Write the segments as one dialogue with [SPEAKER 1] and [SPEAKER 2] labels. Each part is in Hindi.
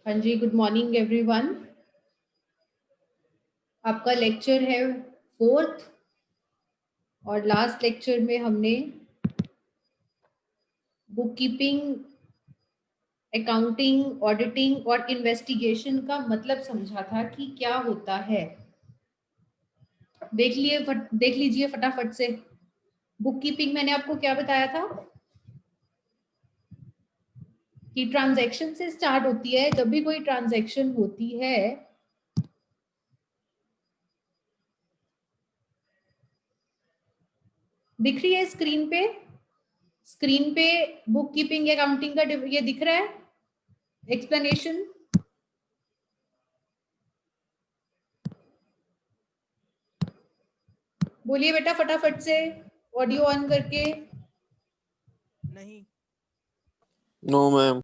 [SPEAKER 1] हाँ जी, गुड मॉर्निंग एवरीवन। आपका लेक्चर है 4th और लास्ट लेक्चर में हमने बुक कीपिंग, अकाउंटिंग, ऑडिटिंग और इन्वेस्टिगेशन का मतलब समझा था कि क्या होता है। देख लीजिए फटाफट से। बुक कीपिंग मैंने आपको क्या बताया था कि ट्रांजैक्शन से स्टार्ट होती है। जब भी कोई ट्रांजैक्शन होती है दिख रही है स्क्रीन पे बुक कीपिंग अकाउंटिंग का ये दिख रहा है एक्सप्लेनेशन। बोलिए बेटा फटाफट से ऑडियो ऑन करके।
[SPEAKER 2] नहीं।
[SPEAKER 3] No ma'am.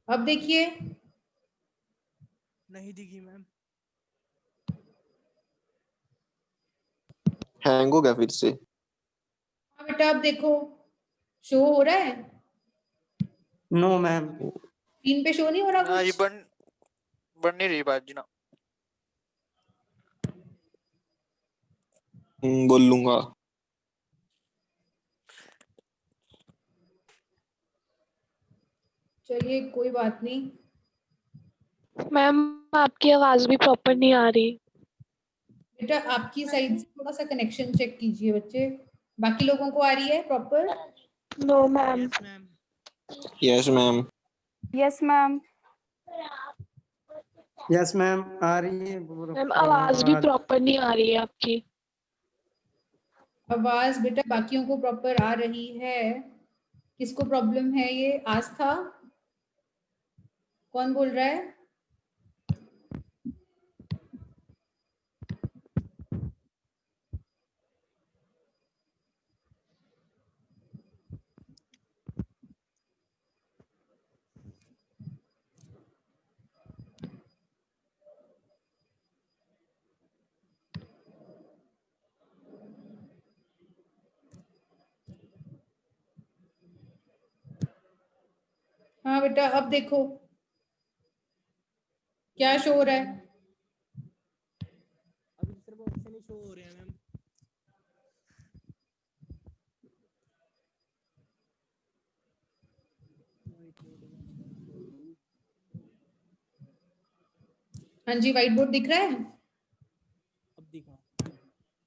[SPEAKER 1] अब देखिए,
[SPEAKER 2] नहीं दिखी मैम।
[SPEAKER 3] हैंग हो गया फिर से।
[SPEAKER 1] हाँ बेटा अब देखो, शो हो रहा है।
[SPEAKER 4] No ma'am.
[SPEAKER 1] स्क्रीन पे शो नहीं हो रहा
[SPEAKER 2] ये
[SPEAKER 1] कुछ।
[SPEAKER 2] बन नहीं रही बात जी ना।
[SPEAKER 3] बोल लूंगा।
[SPEAKER 1] चलिए कोई बात नहीं।
[SPEAKER 5] मैम आपकी आवाज भी प्रॉपर नहीं आ रही।
[SPEAKER 1] बेटा आपकी साइड से थोड़ा सा कनेक्शन चेक कीजिए बच्चे। बाकी लोगों को आ रही है proper.
[SPEAKER 5] No ma'am.
[SPEAKER 2] Yes ma'am.
[SPEAKER 3] Yes ma'am.
[SPEAKER 6] Yes ma'am.
[SPEAKER 4] Yes ma'am आ रही है।
[SPEAKER 5] मैम आवाज भी प्रॉपर नहीं आ रही है आपकी।
[SPEAKER 1] आवाज बेटा बाकियों को प्रॉपर आ रही है। किसको प्रॉब्लम है? ये आस्था, कौन बोल रहा है? हाँ बेटा अब देखो क्या शो हो रहा है।
[SPEAKER 2] अभी सिर्फ ऑप्शन ही शो हो रहे हैं मैम।
[SPEAKER 1] हाँ जी, व्हाइट बोर्ड दिख रहा है।
[SPEAKER 2] अब दिखा।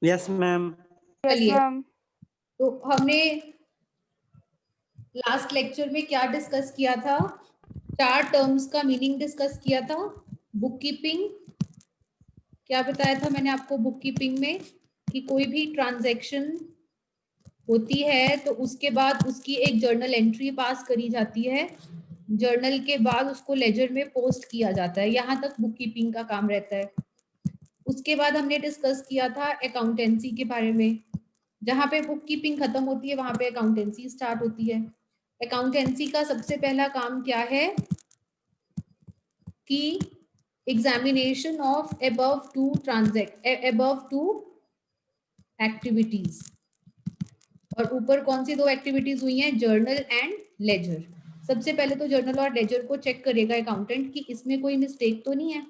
[SPEAKER 4] Yes ma'am.
[SPEAKER 6] यस
[SPEAKER 1] चलिए,
[SPEAKER 6] मैम।
[SPEAKER 1] तो हमने लास्ट लेक्चर में क्या डिस्कस किया था? 4 टर्म्स का मीनिंग डिस्कस किया था। बुक कीपिंग, क्या बताया था मैंने आपको बुक कीपिंग में कि कोई भी ट्रांजैक्शन होती है तो उसके बाद उसकी एक जर्नल एंट्री पास करी जाती है। जर्नल के बाद उसको लेजर में पोस्ट किया जाता है। यहाँ तक बुक कीपिंग का काम रहता है। उसके बाद हमने डिस्कस किया था अकाउंटेंसी के बारे में। जहाँ पे बुक कीपिंग खत्म होती है वहां पे अकाउंटेंसी स्टार्ट होती है। अकाउंटेंसी का सबसे पहला काम क्या है कि examination of above two activities. और ऊपर कौन सी 2 एक्टिविटीज हुई हैं? Journal and ledger. सबसे पहले तो जर्नल और लेजर को चेक करेगा अकाउंटेंट कि इसमें कोई मिस्टेक तो नहीं है।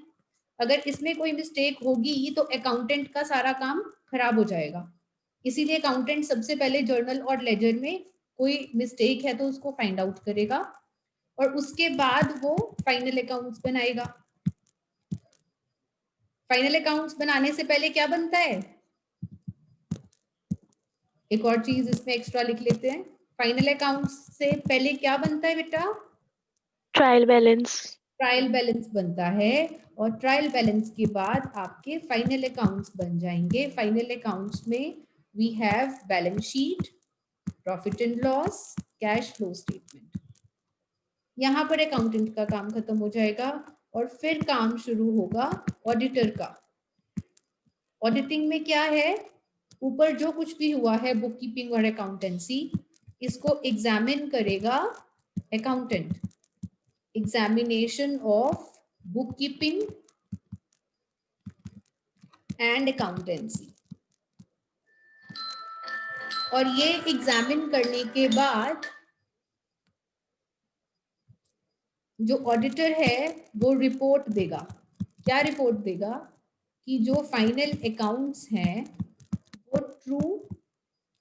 [SPEAKER 1] अगर इसमें कोई मिस्टेक होगी तो अकाउंटेंट का सारा काम खराब हो जाएगा। इसीलिए अकाउंटेंट सबसे पहले जर्नल और लेजर में कोई मिस्टेक है तो उसको फाइंड आउट करेगा और उसके बाद वो फाइनल अकाउंट्स बनाएगा। फाइनल अकाउंट्स बनाने से पहले क्या बनता है? एक और चीज इसमें एक्स्ट्रा लिख लेते हैं। फाइनल अकाउंट्स से पहले क्या बनता है बेटा?
[SPEAKER 5] Trial balance.
[SPEAKER 1] ट्रायल बैलेंस बनता है और ट्रायल बैलेंस के बाद आपके फाइनल अकाउंट्स बन जाएंगे। फाइनल अकाउंट्स में we have balance sheet, profit and loss, cash flow statement. यहाँ पर अकाउंटेंट का काम खत्म हो जाएगा और फिर काम शुरू होगा ऑडिटर का। ऑडिटिंग में क्या है? ऊपर जो कुछ भी हुआ है बुक कीपिंग और अकाउंटेंसी, इसको एग्जामिन करेगा accountant. Examination of book keeping and accountancy. और ये एग्जामिन करने के बाद जो ऑडिटर है वो रिपोर्ट देगा। क्या रिपोर्ट देगा? कि जो फाइनल अकाउंट्स हैं वो true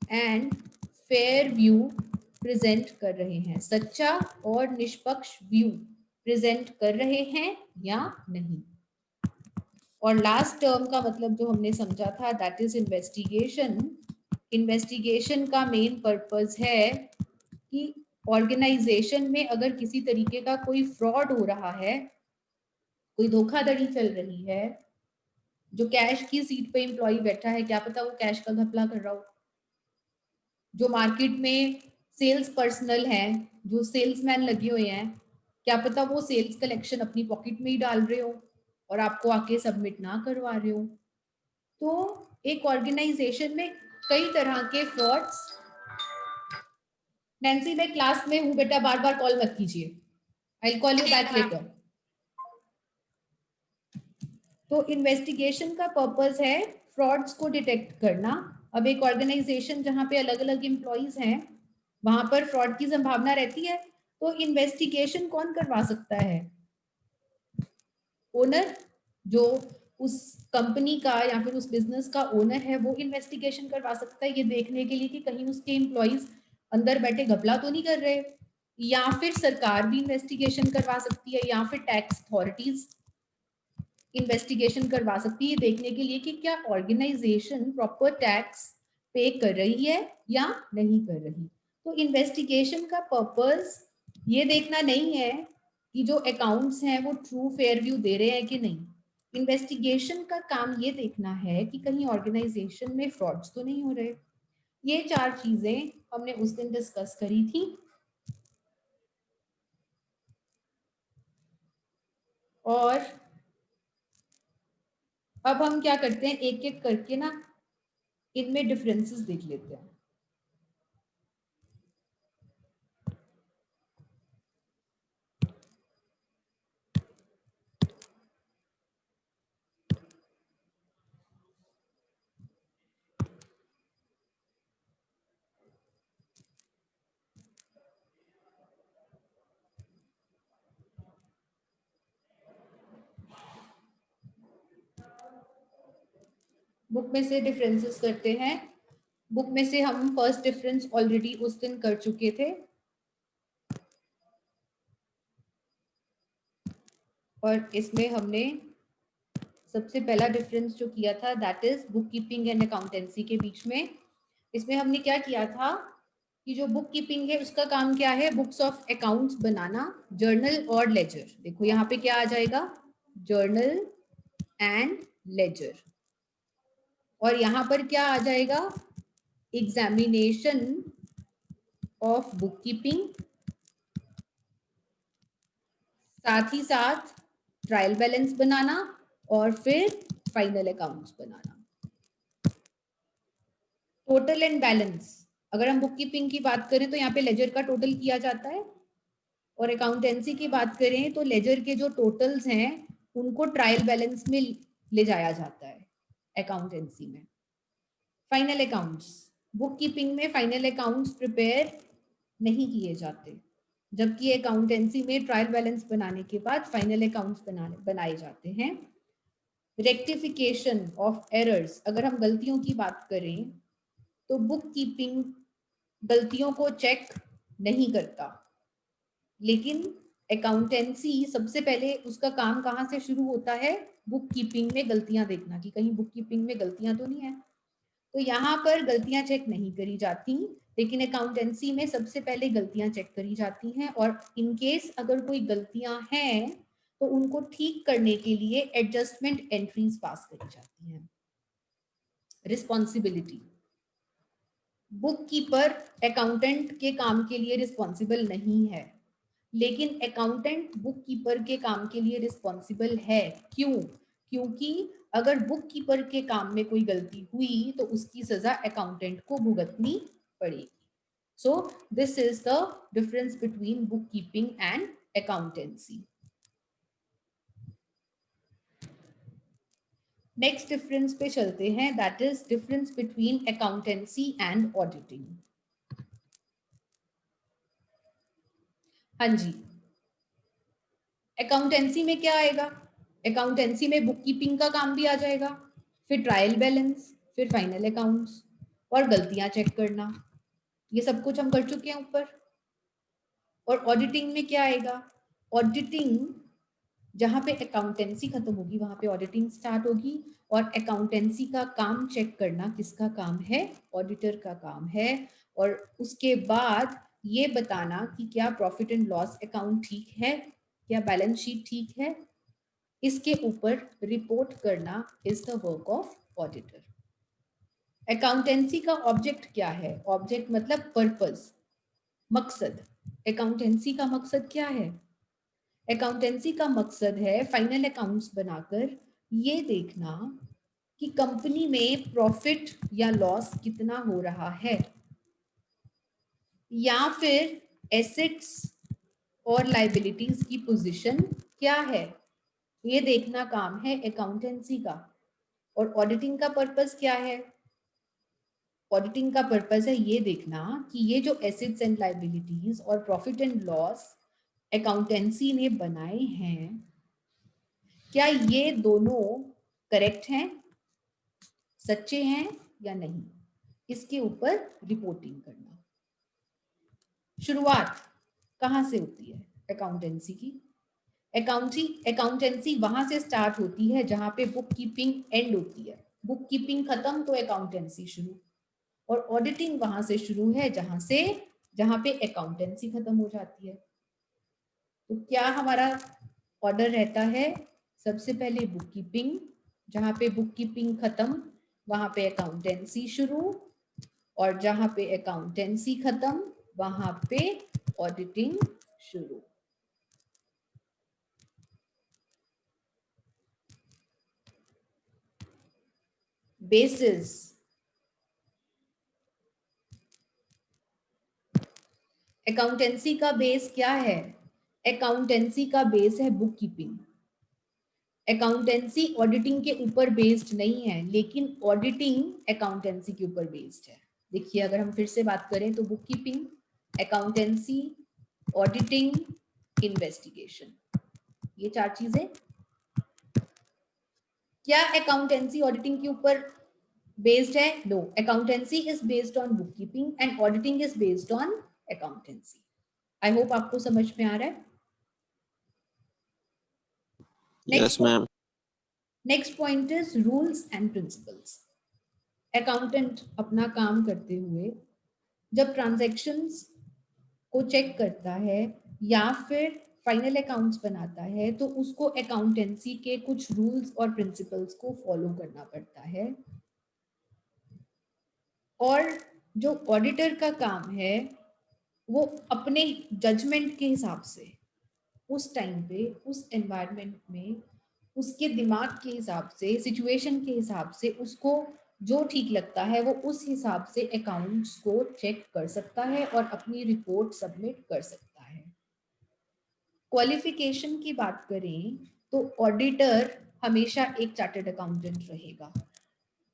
[SPEAKER 1] and fair view present कर रहे हैं, सच्चा और निष्पक्ष व्यू प्रेजेंट कर रहे हैं या नहीं। और लास्ट टर्म का मतलब जो हमने समझा था, दैट इज इन्वेस्टिगेशन। इन्वेस्टिगेशन का मेन पर्पस है कि ऑर्गेनाइजेशन में अगर किसी तरीके का कोई फ्रॉड हो रहा है, कोई धोखाधड़ी चल रही है, जो कैश की सीट पे एम्प्लॉय बैठा है, क्या पता वो कैश का घपला कर रहा हो। जो मार्केट में सेल्स पर्सनल हैं, जो सेल्समैन लगे हुए हैं, क्या पता वो सेल्स कलेक्शन अपनी पॉकेट में ही डाल रहे हो और आपको आके सबमिट ना करवा रहे हो। तो एक ऑर्गेनाइजेशन में कई तरह के फ्रॉड्स। नैन्सी, मैं क्लास में हूँ बेटा, बार बार कॉल मत कीजिए, I call you back later. तो इन्वेस्टिगेशन का पर्पस है फ्रॉड्स को डिटेक्ट करना। अब एक ऑर्गेनाइजेशन जहाँ पे अलग अलग एम्प्लॉइज हैं, वहां पर फ्रॉड की संभावना रहती है। तो इन्वेस्टिगेशन कौन करवा सकता है? ओनर, जो उस कंपनी का या फिर उस बिजनेस का ओनर है, वो इन्वेस्टिगेशन करवा सकता है, ये देखने के लिए कि कहीं उसके एम्प्लॉइज अंदर बैठे घपला तो नहीं कर रहे। या फिर सरकार भी इन्वेस्टिगेशन करवा सकती है, या फिर टैक्स अथॉरिटीज इन्वेस्टिगेशन करवा सकती है देखने के लिए कि क्या ऑर्गेनाइजेशन प्रॉपर टैक्स पे कर रही है या नहीं कर रही। तो इन्वेस्टिगेशन का पर्पस ये देखना नहीं है कि जो अकाउंट्स हैं वो ट्रू फेयर व्यू दे रहे हैं कि नहीं। इन्वेस्टिगेशन का काम ये देखना है कि कहीं ऑर्गेनाइजेशन में फ्रॉड्स तो नहीं हो रहे। ये 4 चीजें हमने उस दिन डिस्कस करी थी। और अब हम क्या करते हैं, एक एक करके ना इनमें डिफरेंसेस देख लेते हैं। बुक में से डिफरेंसेस करते हैं। बुक में से हम फर्स्ट डिफरेंस ऑलरेडी उस दिन कर चुके थे, और इसमें हमने सबसे पहला डिफरेंस जो किया था, that is book keeping and accountancy के बीच में। इसमें हमने क्या किया था कि जो बुक कीपिंग है उसका काम क्या है, books of accounts banana, journal और लेजर। देखो यहाँ पे क्या आ जाएगा, जर्नल एंड लेजर। और यहाँ पर क्या आ जाएगा, एग्जामिनेशन ऑफ बुक कीपिंग, साथ ही साथ ट्रायल बैलेंस बनाना और फिर final accounts banana. Total and balance, अगर हम बुक कीपिंग की बात करें तो यहाँ पे लेजर का टोटल किया जाता है, और अकाउंटेंसी की बात करें तो लेजर के जो टोटल्स हैं उनको ट्रायल बैलेंस में ले जाया जाता है अकाउंटेंसी में। फाइनल अकाउंट्स, बुक कीपिंग में फाइनल अकाउंट्स प्रिपेयर नहीं किए जाते, जबकि अकाउंटेंसी में ट्रायल बैलेंस बनाने के बाद फाइनल अकाउंट्स बनाए जाते हैं। रेक्टिफिकेशन ऑफ एरर्स, अगर हम गलतियों की बात करें तो बुक कीपिंग गलतियों को चेक नहीं करता, लेकिन अकाउंटेंसी सबसे पहले उसका काम कहाँ से शुरू होता है, बुक कीपिंग में गलतियां देखना कि कहीं बुक कीपिंग में गलतियां तो नहीं है। तो यहाँ पर गलतियां चेक नहीं करी जाती, लेकिन अकाउंटेंसी में सबसे पहले गलतियां चेक करी जाती हैं, और इनकेस अगर कोई गलतियां हैं तो उनको ठीक करने के लिए एडजस्टमेंट एंट्रीज पास करी जाती हैं। रिस्पॉन्सिबिलिटी, बुक कीपर अकाउंटेंट के काम के लिए रिस्पॉन्सिबल नहीं है, लेकिन अकाउंटेंट बुक कीपर के काम के लिए रिस्पॉन्सिबल है। क्यों? क्योंकि अगर बुक कीपर के काम में कोई गलती हुई तो उसकी सजा अकाउंटेंट को भुगतनी पड़ेगी। So this is the difference between book keeping and accountancy. Next difference पे चलते हैं, that is difference between accountancy and auditing. हाँ जी, अकाउंटेंसी में क्या आएगा? अकाउंटेंसी में बुक कीपिंग का काम भी आ जाएगा, फिर ट्रायल बैलेंस, फिर फाइनल अकाउंट्स और गलतियां चेक करना, ये सब कुछ हम कर चुके हैं ऊपर। और ऑडिटिंग में क्या आएगा? ऑडिटिंग, जहां पे अकाउंटेंसी खत्म होगी वहां पे ऑडिटिंग स्टार्ट होगी, और अकाउंटेंसी का काम चेक करना किसका काम है? ऑडिटर का काम है। और उसके बाद ये बताना कि क्या प्रॉफिट एंड लॉस अकाउंट ठीक है, क्या बैलेंस शीट ठीक है, इसके ऊपर रिपोर्ट करना is the work of auditor. Accountancy का ऑब्जेक्ट क्या है? ऑब्जेक्ट मतलब पर्पस, मकसद। अकाउंटेंसी का मकसद क्या है? अकाउंटेंसी का मकसद है फाइनल अकाउंट्स बनाकर ये देखना कि कंपनी में प्रॉफिट या लॉस कितना हो रहा है, या फिर एसेट्स और लायबिलिटीज की पोजीशन क्या है, ये देखना काम है अकाउंटेंसी का। और ऑडिटिंग का पर्पस क्या है? ऑडिटिंग का पर्पस है ये देखना कि ये जो एसेट्स एंड लायबिलिटीज और प्रॉफिट एंड लॉस अकाउंटेंसी ने बनाए हैं, क्या ये दोनों करेक्ट हैं, सच्चे हैं या नहीं, इसके ऊपर रिपोर्टिंग करना। शुरुआत कहाँ से होती है अकाउंटेंसी की? अकाउंटेंसी वहां से स्टार्ट होती है जहां पे बुक कीपिंग एंड होती है। बुक कीपिंग खत्म तो अकाउंटेंसी शुरू, और ऑडिटिंग वहां से शुरू है जहां पे अकाउंटेंसी खत्म हो जाती है। तो क्या हमारा ऑर्डर रहता है? सबसे पहले बुक कीपिंग, जहां पे बुक कीपिंग खत्म वहां पे अकाउंटेंसी शुरू, और जहां पे अकाउंटेंसी खत्म वहां पे ऑडिटिंग शुरू। बेसिस, अकाउंटेंसी का बेस क्या है? अकाउंटेंसी का बेस है बुक कीपिंग। अकाउंटेंसी ऑडिटिंग के ऊपर बेस्ड नहीं है, लेकिन ऑडिटिंग अकाउंटेंसी के ऊपर बेस्ड है। देखिए, अगर हम फिर से बात करें तो book keeping, accountancy, auditing, investigation, ये 4 चीजें। क्या अकाउंटेंसी ऑडिटिंग के ऊपर बेस्ड है? No, accountancy is based on bookkeeping and auditing is based on accountancy. I hope आपको समझ में आ रहा है।
[SPEAKER 3] Yes, ma'am.
[SPEAKER 1] Next point is rules and principles. Accountant अपना काम करते हुए जब ट्रांजैक्शंस को चेक करता है या फिर फाइनल अकाउंट्स बनाता है, तो उसको अकाउंटेंसी के कुछ रूल्स और प्रिंसिपल्स को फॉलो करना पड़ता है। और जो ऑडिटर का काम है वो अपने जजमेंट के हिसाब से उस टाइम पे, उस एनवायरनमेंट में, उसके दिमाग के हिसाब से, सिचुएशन के हिसाब से उसको जो ठीक लगता है वो उस हिसाब से अकाउंट्स को चेक कर सकता है और अपनी रिपोर्ट सबमिट कर सकता है। क्वालिफिकेशन की बात करें तो ऑडिटर हमेशा एक चार्टर्ड अकाउंटेंट रहेगा।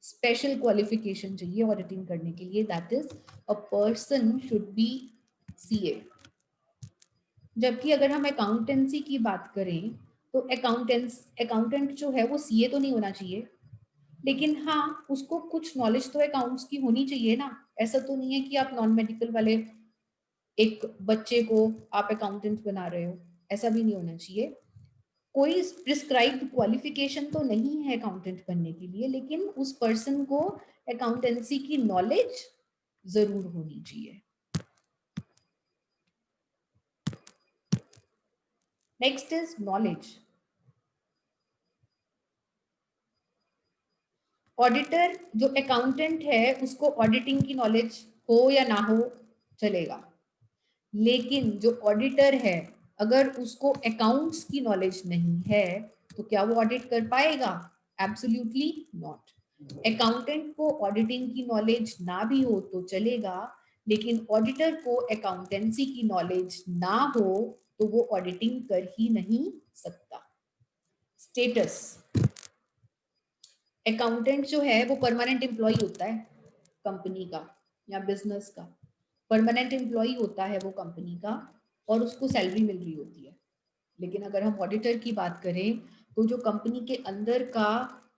[SPEAKER 1] स्पेशल क्वालिफिकेशन चाहिए ऑडिटिंग करने के लिए, that is a person should be CA. जबकि अगर हम अकाउंटेंसी की बात करें तो अकाउंटेंट जो है वो सीए तो नहीं होना चाहिए, लेकिन हाँ उसको कुछ नॉलेज तो अकाउंट्स की होनी चाहिए ना। ऐसा तो नहीं है कि आप नॉन मेडिकल वाले एक बच्चे को आप अकाउंटेंट बना रहे हो, ऐसा भी नहीं होना चाहिए। कोई प्रिस्क्राइब्ड क्वालिफिकेशन तो नहीं है अकाउंटेंट बनने के लिए, लेकिन उस पर्सन को अकाउंटेंसी की नॉलेज जरूर होनी चाहिए। Next is knowledge. ऑडिटर जो अकाउंटेंट है उसको ऑडिटिंग की नॉलेज हो या ना हो चलेगा, लेकिन जो ऑडिटर है अगर उसको अकाउंट्स की नॉलेज नहीं है तो क्या वो ऑडिट कर पाएगा? Absolutely not. अकाउंटेंट को ऑडिटिंग की नॉलेज ना भी हो तो चलेगा, लेकिन ऑडिटर को अकाउंटेंसी की नॉलेज ना हो तो वो ऑडिटिंग कर ही नहीं सकता। स्टेटस, अकाउंटेंट जो है वो परमानेंट एम्प्लॉय होता है कंपनी का या बिजनेस का। परमानेंट एम्प्लॉय होता है वो कंपनी का और उसको सैलरी मिल रही होती है। लेकिन अगर हम ऑडिटर की बात करें तो जो कंपनी के अंदर का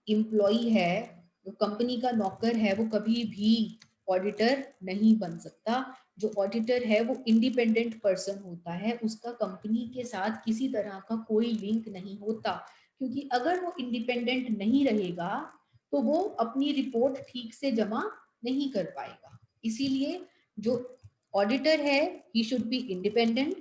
[SPEAKER 1] एम्प्लॉय है, जो कंपनी का नौकर है, वो कभी भी ऑडिटर नहीं बन सकता। जो ऑडिटर है वो इंडिपेंडेंट पर्सन होता है, उसका कंपनी के साथ किसी तरह का कोई लिंक नहीं होता, क्योंकि अगर वो इंडिपेंडेंट नहीं रहेगा तो वो अपनी रिपोर्ट ठीक से जमा नहीं कर पाएगा। इसीलिए जो ऑडिटर है ही शुड बी इंडिपेंडेंट।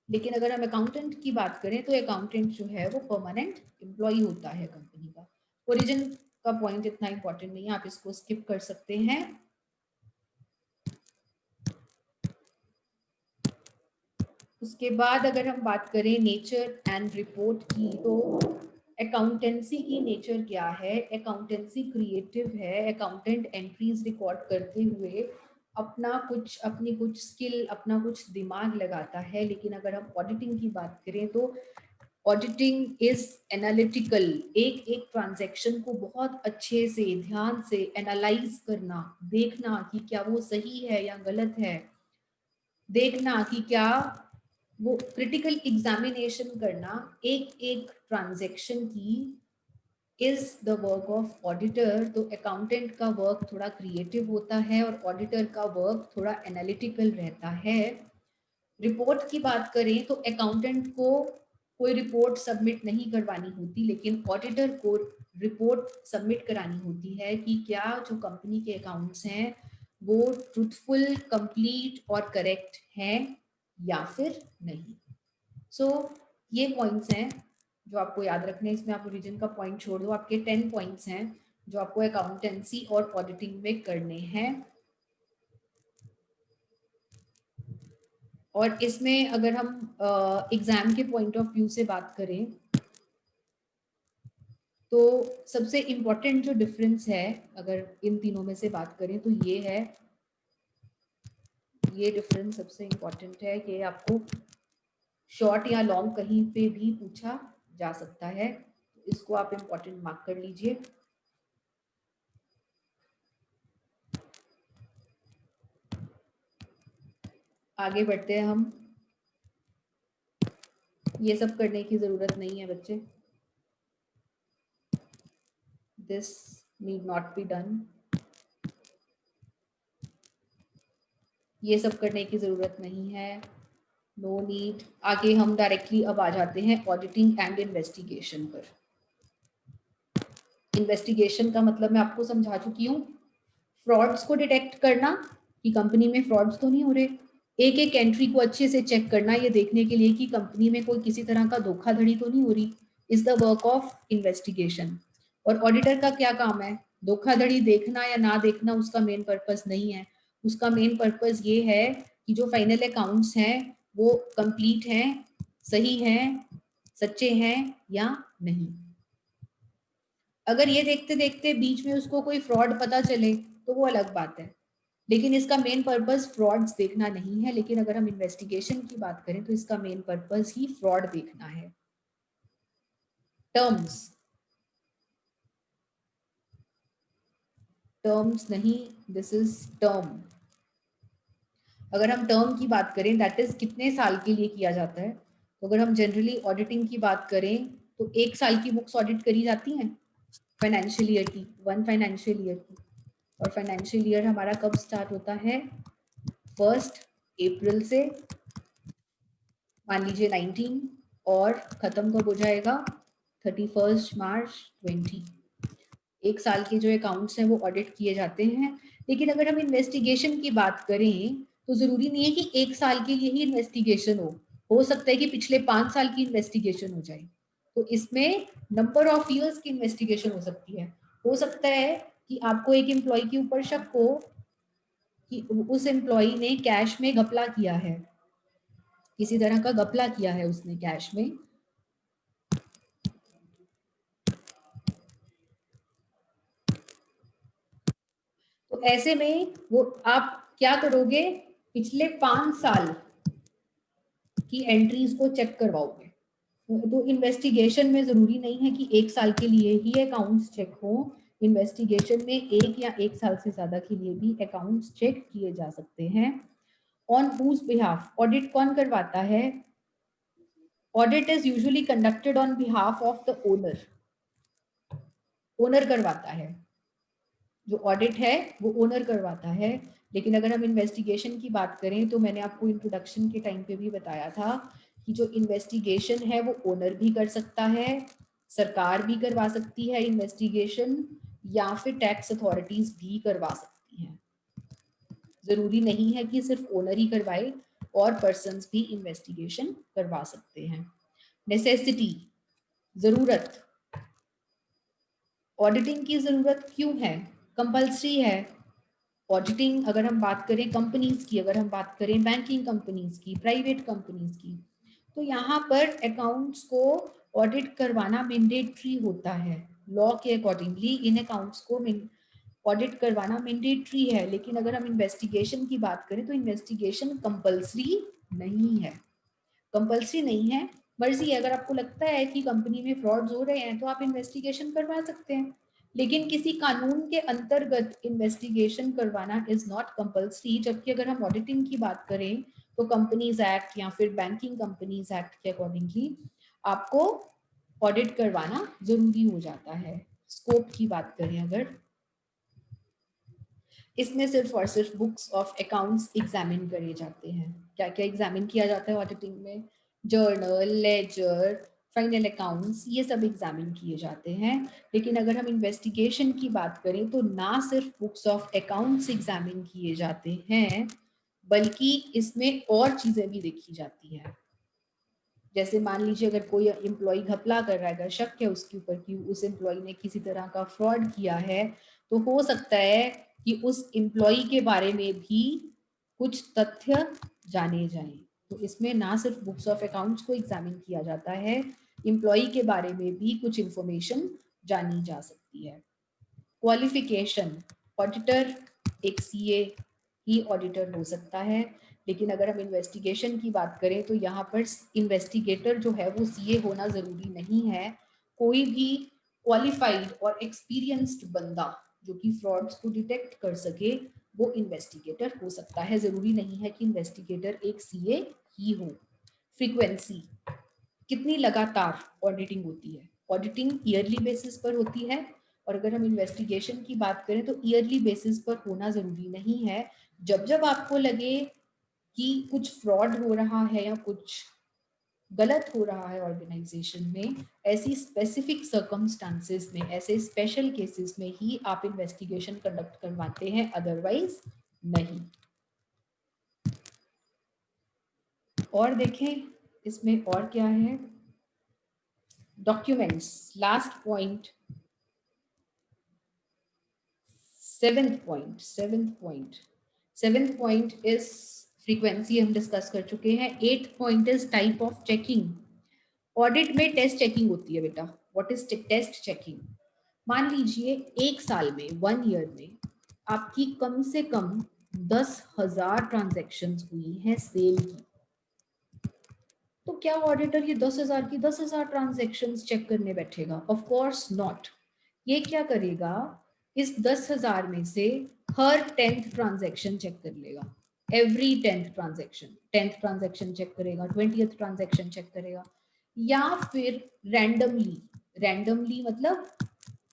[SPEAKER 1] लेकिन अगर हम अकाउंटेंट की बात करें तो अकाउंटेंट जो है वो परमानेंट एम्प्लॉय होता है कंपनी का। ओरिजिन का पॉइंट इतना इंपॉर्टेंट नहीं है, आप इसको स्किप कर सकते हैं। उसके बाद अगर हम बात करें नेचर एंड रिपोर्ट की, तो अकाउंटेंसी की नेचर क्या है? अकाउंटेंसी क्रिएटिव है। अकाउंटेंट एंट्रीज रिकॉर्ड करते हुए अपनी कुछ स्किल, अपना कुछ दिमाग लगाता है। लेकिन अगर हम ऑडिटिंग की बात करें तो ऑडिटिंग इज एनालिटिकल। एक एक ट्रांजैक्शन को बहुत अच्छे से ध्यान से एनालाइज करना, देखना कि क्या वो सही है या गलत है, देखना कि क्या वो क्रिटिकल एग्जामिनेशन करना एक एक ट्रांजैक्शन की is the work of auditor. तो अकाउंटेंट का वर्क थोड़ा क्रिएटिव होता है और ऑडिटर का वर्क थोड़ा एनालिटिकल रहता है। रिपोर्ट की बात करें तो अकाउंटेंट को कोई रिपोर्ट सबमिट नहीं करवानी होती, लेकिन ऑडिटर को रिपोर्ट सबमिट करानी होती है कि क्या जो कंपनी के अकाउंट्स हैं वो ट्रूथफुल, कंप्लीट और करेक्ट हैं या फिर नहीं। सो ये पॉइंट्स हैं जो आपको याद रखने हैं। इसमें आप ओरिजिन का पॉइंट छोड़ दो, आपके 10 पॉइंट्स हैं जो आपको अकाउंटेंसी और ऑडिटिंग में करने हैं। और इसमें अगर हम एग्जाम के पॉइंट ऑफ व्यू से बात करें तो सबसे इम्पोर्टेंट जो डिफरेंस है अगर इन तीनों में से बात करें तो ये है, ये डिफरेंस सबसे इम्पोर्टेंट है कि आपको शॉर्ट या लॉन्ग कहीं पे भी पूछा जा सकता है। इसको आप इम्पोर्टेंट मार्क कर लीजिए। आगे बढ़ते हैं हम। ये सब करने की जरूरत नहीं है बच्चे, this need not be done. ये सब करने की जरूरत नहीं है, नो नीड। आगे हम डायरेक्टली अब आ जाते हैं ऑडिटिंग एंड इन्वेस्टिगेशन पर। इन्वेस्टिगेशन का मतलब मैं आपको समझा चुकी हूँ, फ्रॉड्स को डिटेक्ट करना कि कंपनी में फ्रॉड्स तो नहीं हो रहे, एक एक एंट्री को अच्छे से चेक करना ये देखने के लिए कि कंपनी में कोई किसी तरह का धोखाधड़ी तो नहीं हो रही, is the work of investigation. और ऑडिटर का क्या काम है? धोखाधड़ी देखना या ना देखना उसका मेन पर्पस नहीं है। उसका मेन पर्पस ये है कि जो फाइनल अकाउंट्स हैं वो कंप्लीट हैं, सही हैं, सच्चे हैं या नहीं। अगर ये देखते देखते बीच में उसको कोई फ्रॉड पता चले तो वो अलग बात है, लेकिन इसका मेन पर्पस फ्रॉड्स देखना नहीं है। लेकिन अगर हम इन्वेस्टिगेशन की बात करें तो इसका मेन पर्पस ही फ्रॉड देखना है। टर्म्स, टर्म्स नहीं, दिस इज टर्म। अगर हम टर्म की बात करें दैट इज कितने साल के लिए किया जाता है, तो अगर हम जनरली ऑडिटिंग की बात करें तो 1 साल की बुक्स ऑडिट करी जाती हैं फाइनेंशियल ईयर की, 1 फाइनेंशियल ईयर की। और फाइनेंशियल ईयर हमारा कब स्टार्ट होता है? 1 अप्रैल से मान लीजिए 19, और खत्म कब हो जाएगा? 31 मार्च 20। 1 साल के जो अकाउंट्स हैं वो ऑडिट किए जाते हैं। लेकिन अगर हम इन्वेस्टिगेशन की बात करें तो जरूरी नहीं है कि 1 साल के लिए ही इन्वेस्टिगेशन हो सकता है कि पिछले 5 साल की इन्वेस्टिगेशन हो जाए। तो इसमें नंबर ऑफ ईयर्स की इन्वेस्टिगेशन हो सकती है। हो सकता है कि आपको एक एम्प्लॉय के ऊपर शक हो कि उस एम्प्लॉय ने कैश में घपला किया है, किसी तरह का घपला किया है उसने कैश में। तो ऐसे में वो आप क्या करोगे? पिछले 5 साल की एंट्रीज को चेक करवाओगे। तो इन्वेस्टिगेशन में जरूरी नहीं है कि 1 साल के लिए ही अकाउंट्स चेक हो। इन्वेस्टिगेशन में 1 या 1 साल से ज्यादा के लिए भी अकाउंट्स चेक किए जा सकते हैं। On whose behalf? ऑडिट कौन करवाता है? Audit is usually conducted on behalf of the owner, owner करवाता है, जो ऑडिट है वो ओनर करवाता है। लेकिन अगर हम इन्वेस्टिगेशन की बात करें तो मैंने आपको इंट्रोडक्शन के टाइम पे भी बताया था कि जो इन्वेस्टिगेशन है वो ओनर भी कर सकता है, सरकार भी करवा सकती है इन्वेस्टिगेशन, या फिर टैक्स अथॉरिटीज भी करवा सकती हैं। जरूरी नहीं है कि सिर्फ ओनर ही करवाए, और पर्सन्स भी इन्वेस्टिगेशन करवा सकते हैं। नेसेसिटी, जरूरत, ऑडिटिंग की जरूरत क्यों है, कंपल्सरी है। ऑडिटिंग अगर हम बात करें कंपनीज की, अगर हम बात करें बैंकिंग कंपनीज की, प्राइवेट कंपनीज की, तो यहाँ पर अकाउंट्स को ऑडिट करवाना मैंडेटरी होता है। लॉ के अकॉर्डिंगली इन अकाउंट्स को ऑडिट करवाना मैंडेटरी है। लेकिन अगर हम इन्वेस्टिगेशन की बात करें तो इन्वेस्टिगेशन कंपल्सरी नहीं है, कंपल्सरी नहीं है, मर्जी है। अगर आपको लगता है कि कंपनी में फ्रॉड्स हो रहे हैं तो आप इन्वेस्टिगेशन करवा सकते हैं, लेकिन किसी कानून के अंतर्गत इन्वेस्टिगेशन करवाना इज नॉट कंपल्सरी। जबकि अगर हम ऑडिटिंग की बात करें तो कंपनीज एक्ट या फिर बैंकिंग कंपनीज एक्ट के अकॉर्डिंगली आपको ऑडिट करवाना जरूरी हो जाता है। स्कोप की बात करें अगर, इसमें सिर्फ और सिर्फ बुक्स ऑफ अकाउंट्स एग्जामिन करे जाते हैं। क्या क्या एग्जामिन किया जाता है ऑडिटिंग में, जर्नल, लेजर, फाइनल अकाउंट्स, ये सब एग्जामिन किए जाते हैं। लेकिन अगर हम इन्वेस्टिगेशन की बात करें तो ना सिर्फ बुक्स ऑफ अकाउंट्स एग्जामिन किए जाते हैं, बल्कि इसमें और चीजें भी देखी जाती हैं। जैसे मान लीजिए अगर कोई एम्प्लॉय घपला कर रहा है, अगर शक है उसके ऊपर कि उस एम्प्लॉय ने किसी तरह का फ्रॉड किया है, तो हो सकता है कि उस एम्प्लॉय के बारे में भी कुछ तथ्य जाने जाएं। तो इसमें ना सिर्फ बुक्स ऑफ अकाउंट्स को एग्जामिन किया जाता है, एम्प्लॉय के बारे में भी कुछ इंफॉर्मेशन जानी जा सकती है। क्वालिफिकेशन, ऑडिटर एक सीए ही ऑडिटर हो सकता है। लेकिन अगर हम इन्वेस्टिगेशन की बात करें तो यहाँ पर इन्वेस्टिगेटर जो है वो सीए होना जरूरी नहीं है। कोई भी क्वालिफाइड और एक्सपीरियंस्ड बंदा जो कि फ्रॉड्स को डिटेक्ट कर सके वो इन्वेस्टिगेटर हो सकता है। जरूरी नहीं है कि इन्वेस्टिगेटर एक सीए ही हो। फ्रीक्वेंसी, कितनी लगातार ऑडिटिंग होती है, ऑडिटिंग ईयरली बेसिस पर होती है। और अगर हम इन्वेस्टिगेशन की बात करें तो ईयरली बेसिस पर होना जरूरी नहीं है। जब जब आपको लगे कि कुछ फ्रॉड हो रहा है या कुछ गलत हो रहा है ऑर्गेनाइजेशन में, ऐसी स्पेसिफिक सर्कमस्टांसेस में, ऐसे स्पेशल केसेस में ही आप इन्वेस्टिगेशन कंडक्ट करवाते हैं, अदरवाइज नहीं। और देखें इसमें और क्या है, documents, last point, seventh point is frequency, हम डिस्कस कर चुके हैं। 8th point is type of checking. Audit में टेस्ट चेकिंग होती है बेटा। What is test checking? मान लीजिए एक साल में, 1 ईयर में आपकी कम से कम 10,000 ट्रांजैक्शंस हुई हैं सेल की, तो क्या ऑडिटर ये 10,000 की 10,000 ट्रांजैक्शंस चेक करने बैठेगा? Of course not. ये क्या करेगा, इस 10,000 में से हर 10th ट्रांजैक्शन चेक कर लेगा। एवरी 10th ट्रांजैक्शन चेक करेगा, 20th ट्रांजैक्शन चेक करेगा, या फिर रैंडमली मतलब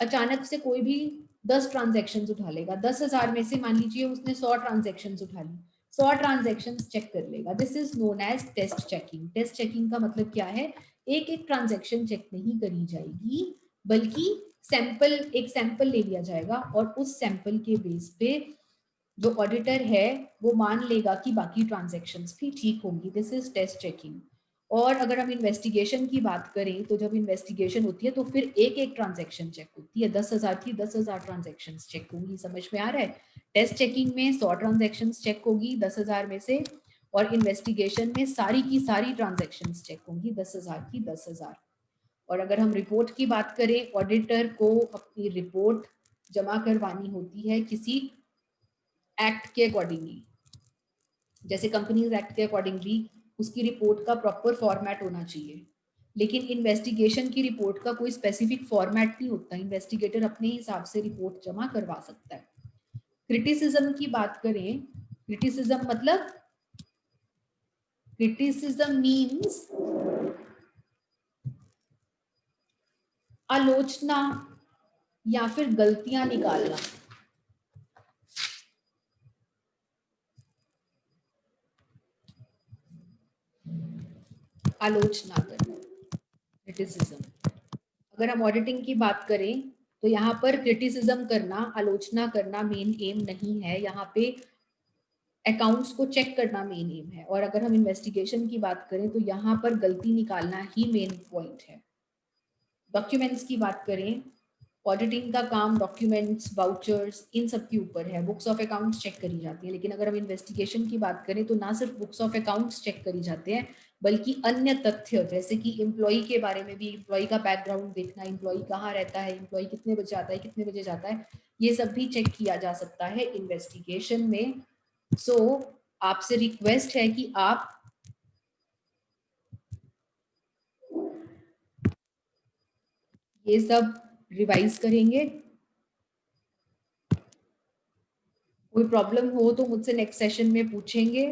[SPEAKER 1] अचानक से कोई भी 10 ट्रांजैक्शंस उठा लेगा। 10,000 में से मान लीजिए उसने 100 ट्रांजैक्शंस उठा ली, 100 ट्रांजैक्शंस चेक कर लेगा। This is known as test checking. Test checking का मतलब क्या है, एक एक ट्रांजैक्शन चेक नहीं करी जाएगी, बल्कि एक सैंपल ले लिया जाएगा और उस सैंपल के बेस पे जो ऑडिटर है वो मान लेगा कि बाकी ट्रांजैक्शंस भी ठीक होंगी। This is test checking. और अगर हम इन्वेस्टिगेशन की बात करें तो जब इन्वेस्टिगेशन होती है तो फिर एक एक ट्रांजैक्शन चेक होती है। 10,000 की 10,000 ट्रांजैक्शन चेक होंगी। समझ में आ रहा है? टेस्ट चेकिंग में 100 ट्रांजैक्शन चेक होगी 10,000 में से, और इन्वेस्टिगेशन में सारी की सारी ट्रांजैक्शन चेक होंगी 10,000 की 10,000। और अगर हम रिपोर्ट की बात करें, ऑडिटर को अपनी रिपोर्ट जमा करवानी होती है किसी एक्ट के अकॉर्डिंगली, जैसे कंपनीज एक्ट के अकॉर्डिंगली उसकी रिपोर्ट का प्रॉपर फॉर्मेट होना चाहिए। लेकिन इन्वेस्टिगेशन की रिपोर्ट का कोई स्पेसिफिक फॉर्मेट नहीं होता, इन्वेस्टिगेटर अपने हिसाब से रिपोर्ट जमा करवा सकता है। क्रिटिसिज्म की बात करें, क्रिटिसिज्म मीन्स आलोचना या फिर गलतियां निकालना। आलोचना करना, क्रिटिसिज्म। अगर हम ऑडिटिंग की बात करें तो यहाँ पर क्रिटिसिज्म करना, आलोचना करना मेन एम नहीं है, यहाँ पे अकाउंट्स को चेक करना मेन एम है। और अगर हम इन्वेस्टिगेशन की बात करें तो यहाँ पर गलती निकालना ही मेन पॉइंट है। डॉक्यूमेंट्स की बात करें, ऑडिटिंग का काम डॉक्यूमेंट्स, वाउचर्स, इन सब के ऊपर है। बुक्स ऑफ अकाउंट्स चेक करी जाती है, लेकिन अगर हम इन्वेस्टिगेशन की बात करें तो ना सिर्फ बुक्स ऑफ अकाउंट्स चेक करी जाते हैं, बल्कि अन्य तथ्य जैसे कि एम्प्लॉय के बारे में भी, एम्प्लॉय का बैकग्राउंड देखना, एम्प्लॉय कहाँ रहता है, एम्प्लॉय कितने बजे आता है, कितने बजे जाता है, ये सब भी चेक किया जा सकता है इन्वेस्टिगेशन में। सो आपसे रिक्वेस्ट है कि आप ये सब रिवाइज करेंगे। कोई प्रॉब्लम हो तो मुझसे नेक्स्ट सेशन में पूछेंगे।